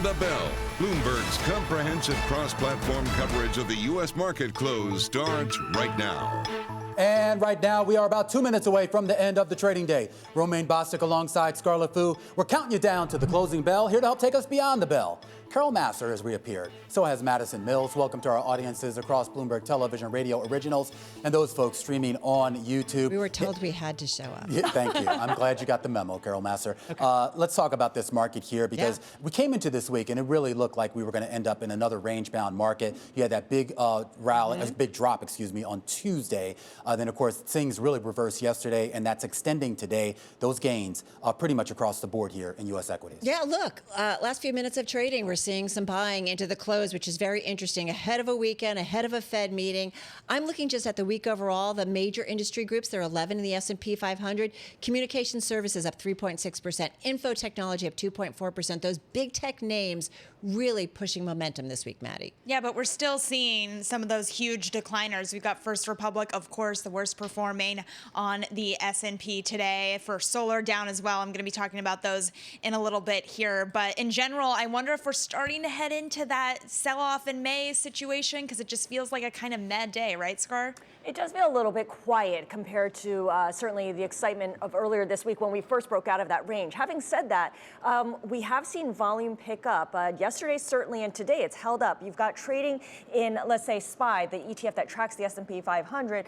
the bell. Bloomberg's comprehensive cross-platform coverage of the U.S. market close starts right now. And right now, we are about 2 minutes away from the end of the trading day. Romaine Bostick alongside Scarlet Fu. We're counting you down to the closing bell. Here to help take us beyond the bell, Carol Massar has reappeared. So has Madison Mills. Welcome to our audiences across Bloomberg Television, Radio Originals, and those folks streaming on YouTube. We were told we had to show up. Yeah, thank you. I'm glad you got the memo, Carol Massar. Okay. Let's talk about this market here because we came into this week and it really looked like we were going to end up in another range-bound market. You had that big big drop, on Tuesday. Then, of course, things really reversed yesterday, and that's extending today. Those gains are pretty much across the board here in U.S. equities. Yeah, look, last few minutes of trading, we're seeing some buying into the close, which is very interesting. Ahead of a weekend, ahead of a Fed meeting. I'm looking just at the week overall. The major industry groups, there are 11 in the S&P 500. Communication services up 3.6%. Info technology up 2.4%. Those big tech names really pushing momentum this week, Maddie. Yeah, but we're still seeing some of those huge decliners. We've got First Republic, of course, the worst performing on the S&P today. For solar down as well. I'm going to be talking about those in a little bit here. But in general, I wonder if we're starting to head into that sell-off in May situation because it just feels like a kind of mad day, right, Scar? It does feel a little bit quiet compared to certainly the excitement of earlier this week when we first broke out of that range. Having said that, we have seen volume pick up. Yesterday, certainly, and today it's held up. You've got trading in, let's say, SPY, the ETF that tracks the S&P 500,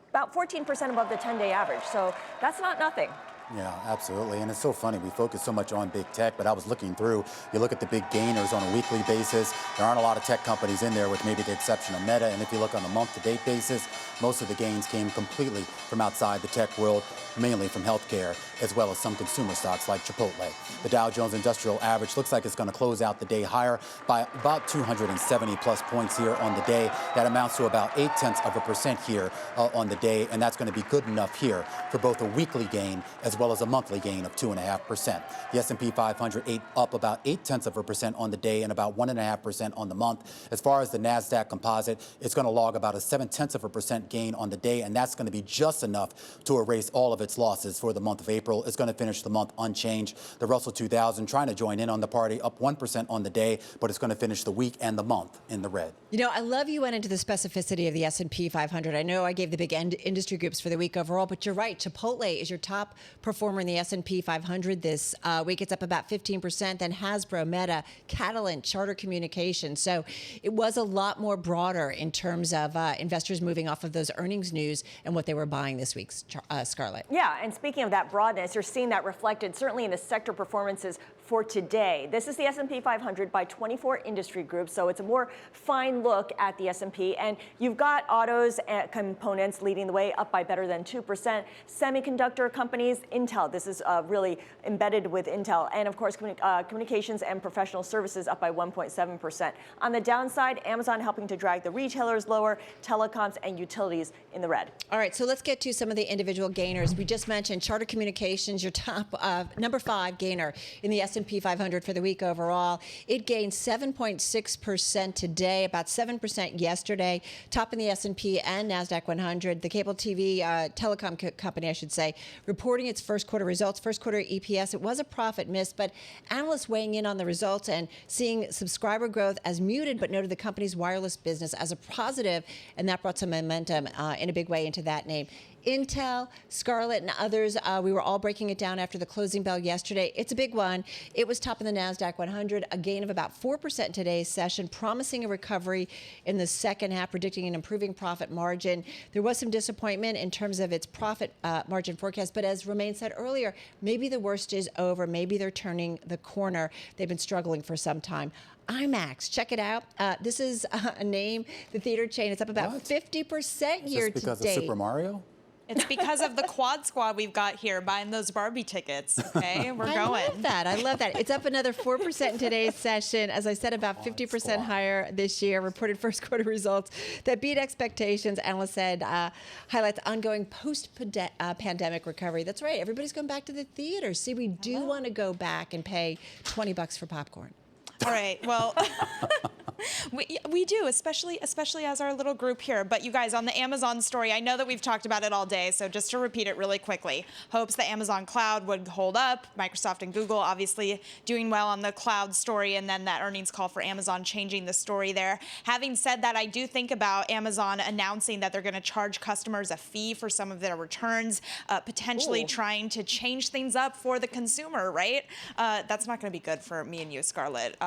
about 14% above the 10-day average. So that's not nothing. Yeah, absolutely. And it's so funny. We focus so much on big tech, but I was looking through. You look at the big gainers on a weekly basis. There aren't a lot of tech companies in there with maybe the exception of Meta. And if you look on a month-to-date basis, most of the gains came completely from outside the tech world, mainly from healthcare, as well as some consumer stocks like Chipotle. The Dow Jones Industrial Average looks like it's going to close out the day higher by about 270 plus points here on the day. That amounts to about 0.8% here on the day, and that's going to be good enough here for both a weekly gain as well as a monthly gain of 2.5%. The S&P 500 ate up about 0.8% on the day and about 1.5% on the month. As far as the NASDAQ composite, it's going to log about a 0.7% gain on the day, and that's going to be just enough to erase all of its losses for the month of April. It's going to finish the month unchanged. The Russell 2000 trying to join in on the party, up 1% on the day, but it's going to finish the week and the month in the red. You know, I love you went into the specificity of the S&P 500. I know I gave the big industry groups for the week overall, but you're right. Chipotle is your top performer in the S&P 500 this week. It's up about 15%. Then Hasbro, Meta, Catalent, Charter Communications. So it was a lot more broader in terms of investors moving off of those earnings news and what they were buying this week, Scarlett. Yeah, and speaking of that broadness, you're seeing that reflected certainly in the sector performances for today. This is the S&P 500 by 24 industry groups, so it's a more fine look at the S&P. And you've got autos and components leading the way, up by better than 2%. Semiconductor companies, Intel, this is really embedded with Intel. And of course, communications and professional services up by 1.7%. On the downside, Amazon helping to drag the retailers lower, telecoms and utilities in the red. All right, so let's get to some of the individual gainers. We just mentioned Charter Communications, your top number 5 gainer in the S&P 500 for the week overall. It gained 7.6% today, about 7% yesterday. Top in the S&P and NASDAQ 100. The cable TV telecom company, I should say, reporting its first quarter results, first quarter EPS. It was a profit miss, but analysts weighing in on the results and seeing subscriber growth as muted, but noted the company's wireless business as a positive, and that brought some momentum in a big way into that name. Intel, Scarlet, and others, we were all breaking it down after the closing bell yesterday. It's a big one. It was top in the NASDAQ 100, a gain of about 4% in today's session, promising a recovery in the second half, predicting an improving profit margin. There was some disappointment in terms of its profit margin forecast, but as Romaine said earlier, maybe the worst is over. Maybe they're turning the corner. They've been struggling for some time. IMAX, check it out. This is a name, the theater chain. It's up about 50% year to date. Because of Super Mario? It's because of the quad squad we've got here buying those Barbie tickets. Okay, we're going. I love that. It's up another 4% in today's session. As I said, about 50% higher this year. Reported first quarter results that beat expectations. Analysts said highlights ongoing post-pandemic recovery. That's right. Everybody's going back to the theater. See, we do want to go back and pay $20 for popcorn. All right. Well, We do, especially as our little group here. But you guys, on the Amazon story, I know that we've talked about it all day, so just to repeat it really quickly, hopes the Amazon cloud would hold up. Microsoft and Google obviously doing well on the cloud story, and then that earnings call for Amazon changing the story there. Having said that, I do think about Amazon announcing that they're going to charge customers a fee for some of their returns, potentially trying to change things up for the consumer, right? That's not going to be good for me and you, Scarlett,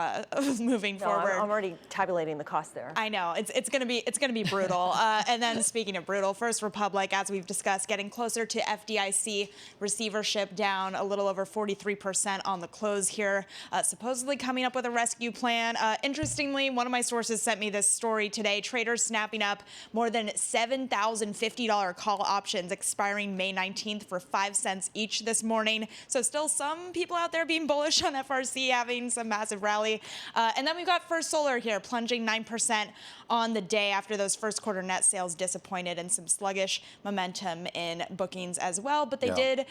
moving forward. I'm already tabulating the cost there. I know it's going to be brutal. And then speaking of brutal, First Republic, as we've discussed, getting closer to FDIC receivership, down a little over 43% on the close here, supposedly coming up with a rescue plan. Interestingly, one of my sources sent me this story today. Traders snapping up more than $7,050 call options expiring May 19th for 5 cents each this morning. So still some people out there being bullish on FRC, having some massive rally. And then we've got First Solar here, plunging 9% on the day after those first quarter net sales disappointed and some sluggish momentum in bookings as well. But they did,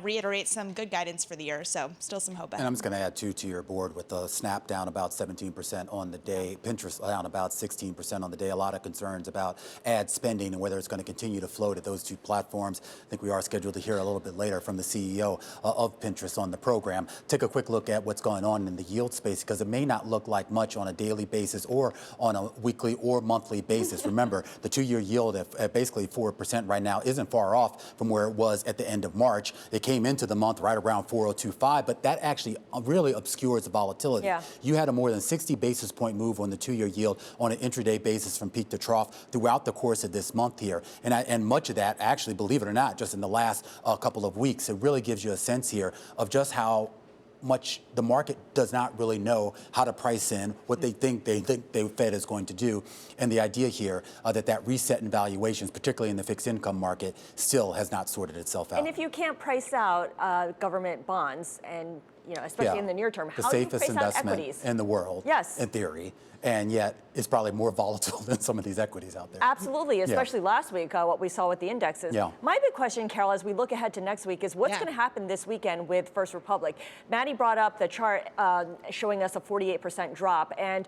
reiterate some good guidance for the year. So still some hope ahead. And I'm just going to add to your board with the Snap down about 17% on the day, Pinterest down about 16% on the day. A lot of concerns about ad spending and whether it's going to continue to float at those two platforms. I think we are scheduled to hear a little bit later from the CEO of Pinterest on the program. Take a quick look at what's going on in the yield space, because it may not look like much on a daily basis or on a weekly or monthly basis. Remember, the two-year yield at basically 4% right now isn't far off from where it was at the end of March. It came into the month right around 4.025, but that actually really obscures the volatility. Yeah. You had a more than 60 basis point move on the two-year yield on an intraday basis from peak to trough throughout the course of this month here. And much of that, actually, believe it or not, just in the last couple of weeks, it really gives you a sense here of just how much the market does not really know how to price in what they think the Fed is going to do. And the idea here that reset in valuations, particularly in the fixed income market, still has not sorted itself out. And if you can't price out government bonds, and especially in the near term, how do you price out equities? The safest investment in the world, in theory. And yet it's probably more volatile than some of these equities out there. Absolutely, especially last week, what we saw with the indexes. Yeah. My big question, Carol, as we look ahead to next week is what's going to happen this weekend with First Republic? Maddie brought up the chart showing us a 48% drop. And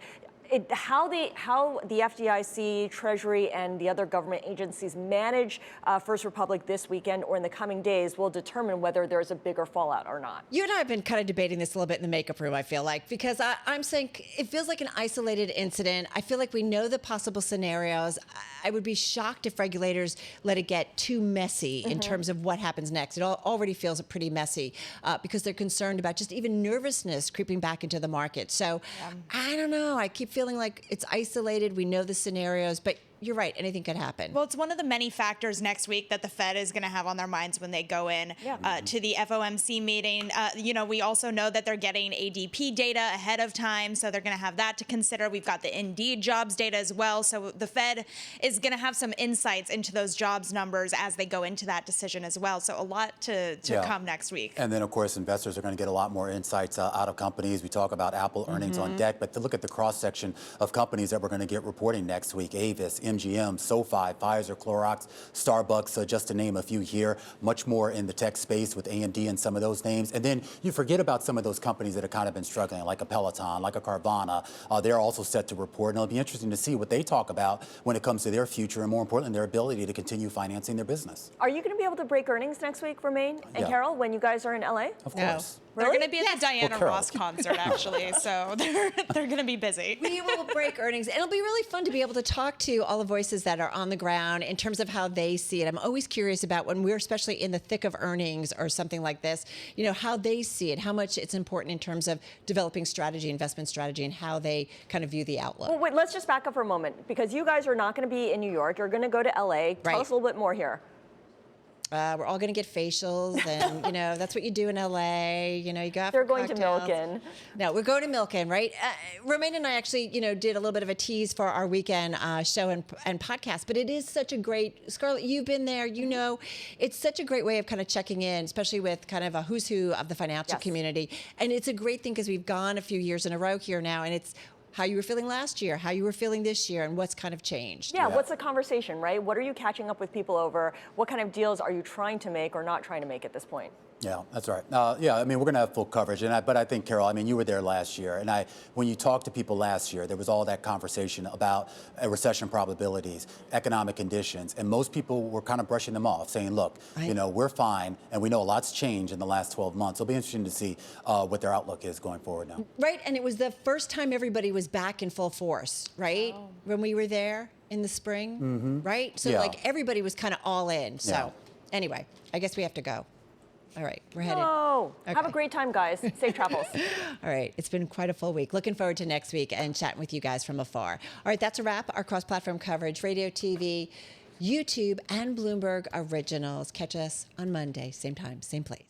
how the FDIC, Treasury, and the other government agencies manage First Republic this weekend or in the coming days will determine whether there's a bigger fallout or not. You and I have been kind of debating this a little bit in the makeup room, I feel like, because I'm saying it feels like an isolated incident. I feel like we know the possible scenarios. I would be shocked if regulators let it get too messy in terms of what happens next. It already feels pretty messy because they're concerned about just even nervousness creeping back into the market. So I don't know. I keep feeling like it's isolated. We know the scenarios, but you're right. Anything could happen. Well, it's one of the many factors next week that the Fed is going to have on their minds when they go in to the FOMC meeting. We also know that they're getting ADP data ahead of time, so they're going to have that to consider. We've got the Indeed jobs data as well. So the Fed is going to have some insights into those jobs numbers as they go into that decision as well. So a lot to come next week. And then, of course, investors are going to get a lot more insights out of companies. We talk about Apple earnings on deck, but to look at the cross-section of companies that we're going to get reporting next week, Avis, MGM, SoFi, Pfizer, Clorox, Starbucks, just to name a few here. Much more in the tech space with AMD and some of those names. And then you forget about some of those companies that have kind of been struggling, like a Peloton, like a Carvana. They're also set to report, and it'll be interesting to see what they talk about when it comes to their future and, more importantly, their ability to continue financing their business. Are you going to be able to break earnings next week, Romaine and Carol, when you guys are in LA? Of course. They're going to be at the Diana Ross concert, actually, so they're going to be busy. We will break earnings. And it'll be really fun to be able to talk to all the voices that are on the ground in terms of how they see it. I'm always curious about when we're especially in the thick of earnings or something like this, how they see it, how much it's important in terms of developing strategy, investment strategy, and how they kind of view the outlook. Well, wait, let's just back up for a moment, because you guys are not going to be in New York. You're going to go to LA. Tell us a little bit more here. We're all going to get facials, and that's what you do in LA. You go out. They're for going cocktails. to Milken. No, we're going to Milken, right? Romaine and I actually, did a little bit of a tease for our weekend show and podcast. But it is such a great, Scarlett, you've been there. It's such a great way of kind of checking in, especially with kind of a who's who of the financial community. And it's a great thing because we've gone a few years in a row here now, and it's how you were feeling last year, how you were feeling this year, and what's kind of changed. Yeah, what's the conversation, right? What are you catching up with people over? What kind of deals are you trying to make or not trying to make at this point? Yeah, that's right. Yeah, I mean, we're going to have full coverage. But I think, Carol, I mean, you were there last year. And when you talked to people last year, there was all that conversation about recession probabilities, economic conditions. And most people were kind of brushing them off, saying, look, we're fine. And we know a lot's changed in the last 12 months. It'll be interesting to see what their outlook is going forward now. Right. And it was the first time everybody was back in full force, right? Oh. When we were there in the spring, right? So, everybody was kind of all in. So, anyway, I guess we have to go. All right, we're headed. Oh, okay. Have a great time, guys. Safe travels. All right, it's been quite a full week. Looking forward to next week and chatting with you guys from afar. All right, that's a wrap. Our cross-platform coverage, radio, TV, YouTube, and Bloomberg Originals. Catch us on Monday, same time, same place.